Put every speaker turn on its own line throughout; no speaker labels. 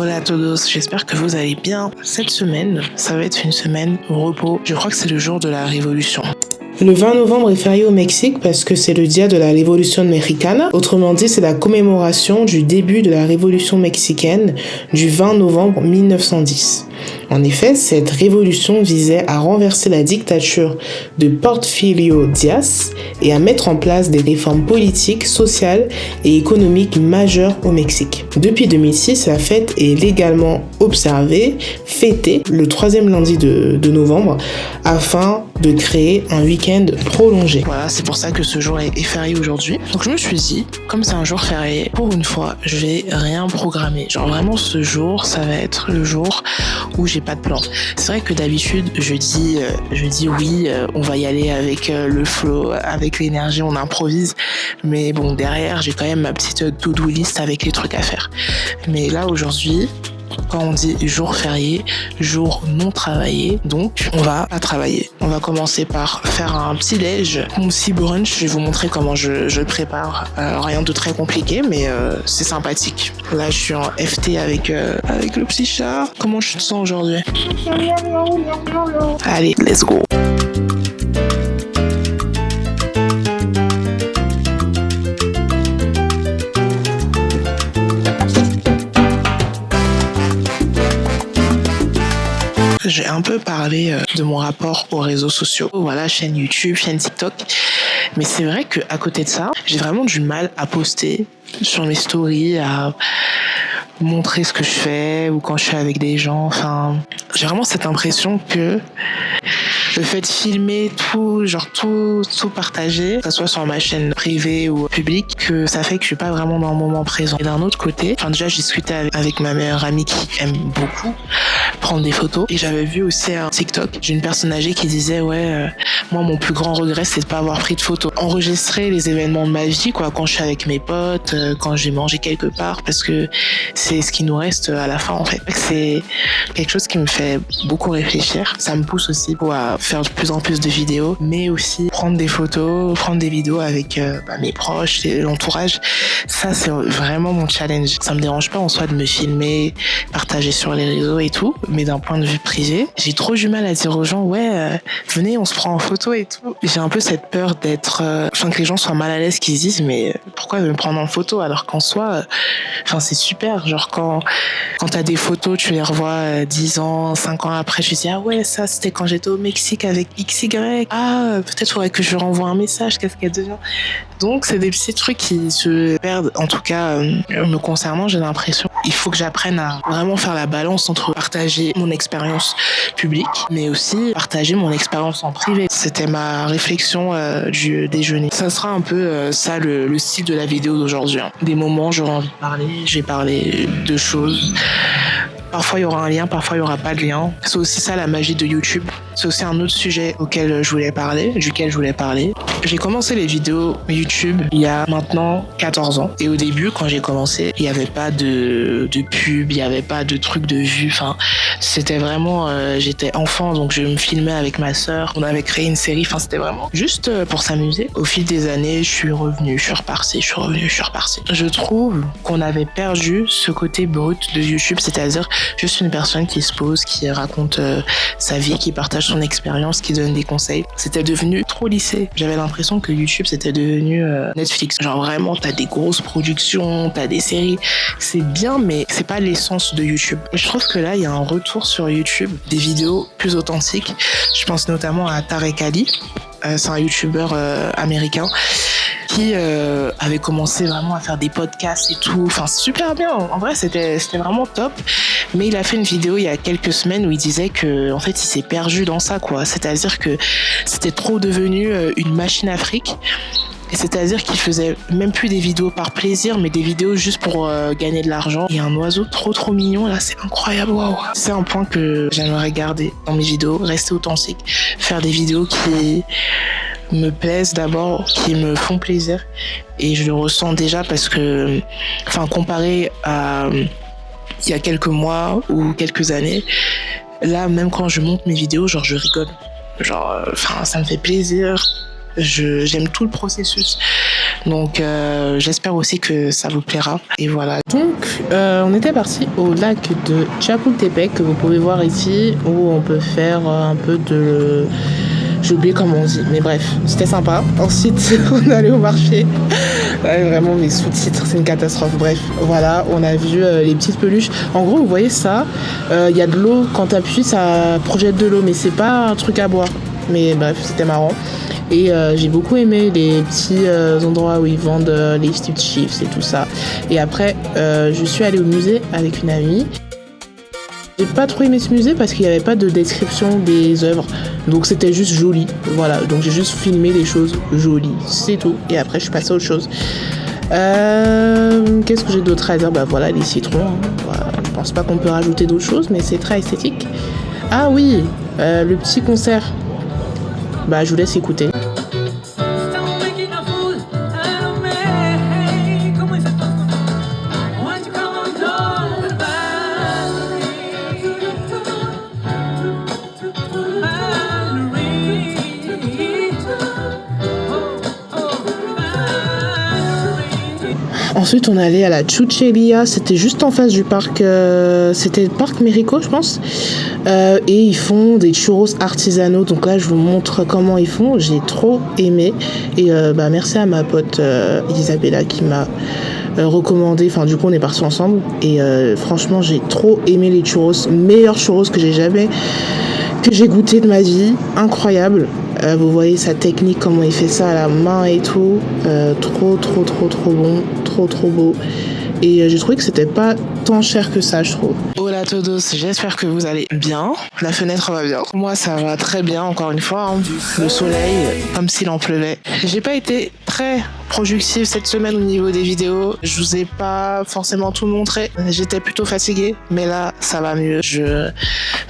Hola a todos, j'espère que vous allez bien. Cette semaine, ça va être une semaine au repos. Je crois que c'est le jour de la révolution.
Le 20 novembre est férié au Mexique parce que c'est le dia de la Révolution Mexicana. Autrement dit, c'est la commémoration du début de la Révolution mexicaine du 20 novembre 1910. En effet, cette révolution visait à renverser la dictature de Porfirio Díaz et à mettre en place des réformes politiques, sociales et économiques majeures au Mexique. Depuis 2006, la fête est légalement observée, fêtée le troisième lundi de novembre afin de créer un week-end prolongé.
Voilà, c'est pour ça que ce jour est férié aujourd'hui. Donc je me suis dit, comme c'est un jour férié, pour une fois, je vais rien programmer. Genre vraiment ce jour, ça va être le jour où j'ai pas de plan. C'est vrai que d'habitude, je dis oui, on va y aller avec le flow, avec l'énergie, on improvise. Mais bon, derrière, j'ai quand même ma petite to-do list avec les trucs à faire. Mais là, aujourd'hui, quand on dit jour férié, jour non travaillé, donc on va pas travailler. On va commencer par faire un petit déj, mon petit brunch. Je vais vous montrer comment je le prépare. Rien de très compliqué, mais c'est sympathique. Là, je suis en FT avec le petit chat. Comment je te sens aujourd'hui? Allez, let's go. J'ai un peu parlé de mon rapport aux réseaux sociaux, voilà, chaîne YouTube, chaîne TikTok. Mais c'est vrai qu'à côté de ça, j'ai vraiment du mal à poster sur mes stories, à montrer ce que je fais ou quand je suis avec des gens. Enfin, j'ai vraiment cette impression que le fait de filmer tout partager, que ce soit sur ma chaîne privée ou publique, que ça fait que je suis pas vraiment dans le moment présent. Et d'un autre côté, déjà, j'ai discuté avec ma meilleure amie qui aime beaucoup prendre des photos. Et j'avais vu aussi un TikTok d'une personne âgée qui disait moi mon plus grand regret c'est de pas avoir pris de photos. Enregistrer les événements de ma vie, quoi, quand je suis avec mes potes, quand j'ai mangé quelque part, parce que c'est ce qui nous reste à la fin en fait. C'est quelque chose qui me fait beaucoup réfléchir. Ça me pousse aussi pour faire de plus en plus de vidéos, mais aussi prendre des photos, prendre des vidéos avec mes proches et l'entourage. Ça c'est vraiment mon challenge. Ça me dérange pas en soi de me filmer, partager sur les réseaux et tout, mais d'un point de vue privé, j'ai trop du mal à dire aux gens venez on se prend en photo et tout. J'ai un peu cette peur d'être que les gens soient mal à l'aise, qu'ils se disent mais pourquoi me prendre en photo, alors qu'en soi c'est super, genre quand t'as des photos, tu les revois 10 ans, 5 ans après, tu te dis ça c'était quand j'étais au Mexique avec XY, peut-être faudrait que je lui renvoie un message, qu'est-ce qu'elle devient. Donc c'est des petits trucs qui se perdent, en tout cas me concernant, j'ai l'impression. Il faut que j'apprenne à vraiment faire la balance entre partager mon expérience publique, mais aussi partager mon expérience en privé. C'était ma réflexion du déjeuner. Ça sera un peu ça le style de la vidéo d'aujourd'hui. Des moments, j'aurai envie de parler, j'ai parlé de choses. Parfois il y aura un lien, parfois il y aura pas de lien. C'est aussi ça la magie de YouTube. C'est aussi un autre sujet duquel je voulais parler. J'ai commencé les vidéos YouTube il y a maintenant 14 ans. Et au début, quand j'ai commencé, il n'y avait pas de pub, il n'y avait pas de trucs de vues. Enfin, c'était vraiment, j'étais enfant, donc je me filmais avec ma sœur. On avait créé une série. Enfin, c'était vraiment juste pour s'amuser. Au fil des années, je suis revenu, je suis reparti. Je trouve qu'on avait perdu ce côté brut de YouTube, c'est-à-dire juste une personne qui se pose, qui raconte sa vie, qui partage son expérience, qui donne des conseils. C'était devenu trop lissé. J'avais l'impression que YouTube c'était devenu Netflix. Genre vraiment, t'as des grosses productions, t'as des séries. C'est bien, mais c'est pas l'essence de YouTube. Et je trouve que là, il y a un retour sur YouTube, des vidéos plus authentiques. Je pense notamment à Tarek Ali. C'est un YouTuber américain qui avait commencé vraiment à faire des podcasts et tout. Enfin, super bien. En vrai, c'était vraiment top. Mais il a fait une vidéo il y a quelques semaines où il disait que, en fait, il s'est perdu dans ça, quoi. C'est-à-dire que c'était trop devenu une machine à fric. Et c'est-à-dire qu'il faisait même plus des vidéos par plaisir, mais des vidéos juste pour gagner de l'argent. Il y a un oiseau trop mignon, là, c'est incroyable, waouh. C'est un point que j'aimerais garder dans mes vidéos, rester authentique, faire des vidéos qui me plaisent d'abord, qui me font plaisir. Et je le ressens déjà parce que, comparé à il y a quelques mois ou quelques années, là, même quand je monte mes vidéos, genre, je rigole. Genre, ça me fait plaisir. J'aime tout le processus. Donc j'espère aussi que ça vous plaira. Et voilà.
Donc on était parti au lac de Chapultepec que vous pouvez voir ici, où on peut faire un peu de... J'ai oublié comment on dit, mais bref, c'était sympa. Ensuite, on est allé au marché. Ouais, vraiment, mes sous-titres, c'est une catastrophe. Bref, voilà, on a vu les petites peluches. En gros, vous voyez ça, y a de l'eau. Quand t'appuies, ça projette de l'eau, mais c'est pas un truc à boire. Mais bref, c'était marrant. Et j'ai beaucoup aimé les petits endroits où ils vendent les Steve Chips et tout ça. Et après, je suis allée au musée avec une amie. J'ai pas trop aimé ce musée parce qu'il n'y avait pas de description des œuvres, donc c'était juste joli. Voilà, donc j'ai juste filmé les choses jolies, c'est tout. Et après, je suis passée à autre chose. Qu'est-ce que j'ai d'autre à dire? Bah voilà, les citrons. Hein. Voilà, je pense pas qu'on peut rajouter d'autres choses, mais c'est très esthétique. Ah oui, le petit concert. Bah je vous laisse écouter. Ensuite, on est allé à la Chucheria, c'était juste en face du parc, c'était le parc Mérico, je pense. Et ils font des churros artisanaux, donc là, je vous montre comment ils font. J'ai trop aimé. Et merci à ma pote Isabella qui m'a recommandé. Enfin, du coup, on est partis ensemble. Et franchement, j'ai trop aimé les churros. Meilleurs churros que j'ai goûté de ma vie. Incroyable. Vous voyez sa technique, comment il fait ça à la main et tout. Trop bon, trop beau. Et j'ai trouvé que c'était pas tant cher que ça, je trouve.
Hola todos, j'espère que vous allez bien. La fenêtre va bien. Moi, ça va très bien, encore une fois. Hein. Le soleil, comme s'il en pleuvait. J'ai pas été très productive cette semaine au niveau des vidéos. Je vous ai pas forcément tout montré. J'étais plutôt fatiguée, mais là, ça va mieux. Je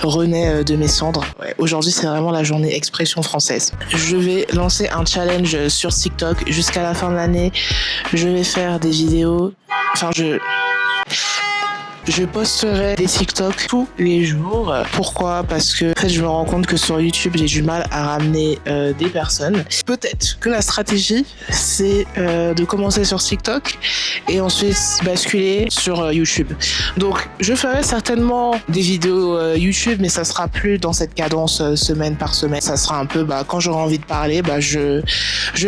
renais de mes cendres. Ouais, aujourd'hui, c'est vraiment la journée expression française. Je vais lancer un challenge sur TikTok jusqu'à la fin de l'année. Je vais faire des vidéos. Enfin, je posterai des TikTok tous les jours. Pourquoi? Parce que en fait, je me rends compte que sur YouTube, j'ai du mal à ramener des personnes. Peut-être que la stratégie, c'est de commencer sur TikTok et ensuite basculer sur YouTube. Donc, je ferai certainement des vidéos YouTube, mais ça sera plus dans cette cadence semaine par semaine. Ça sera un peu quand j'aurai envie de parler, je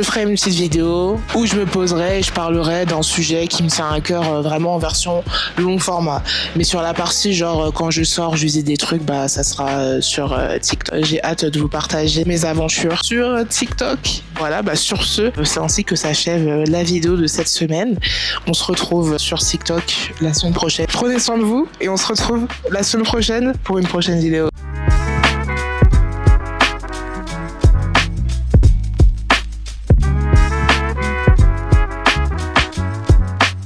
ferai une petite vidéo où je me poserai et je parlerai d'un sujet qui me tient à cœur vraiment en version long format. Mais sur la partie quand je sors, je visite des trucs, ça sera sur TikTok. J'ai hâte de vous partager mes aventures sur TikTok. Voilà, sur ce, c'est ainsi que s'achève la vidéo de cette semaine. On se retrouve sur TikTok la semaine prochaine. Prenez soin de vous et on se retrouve la semaine prochaine pour une prochaine vidéo.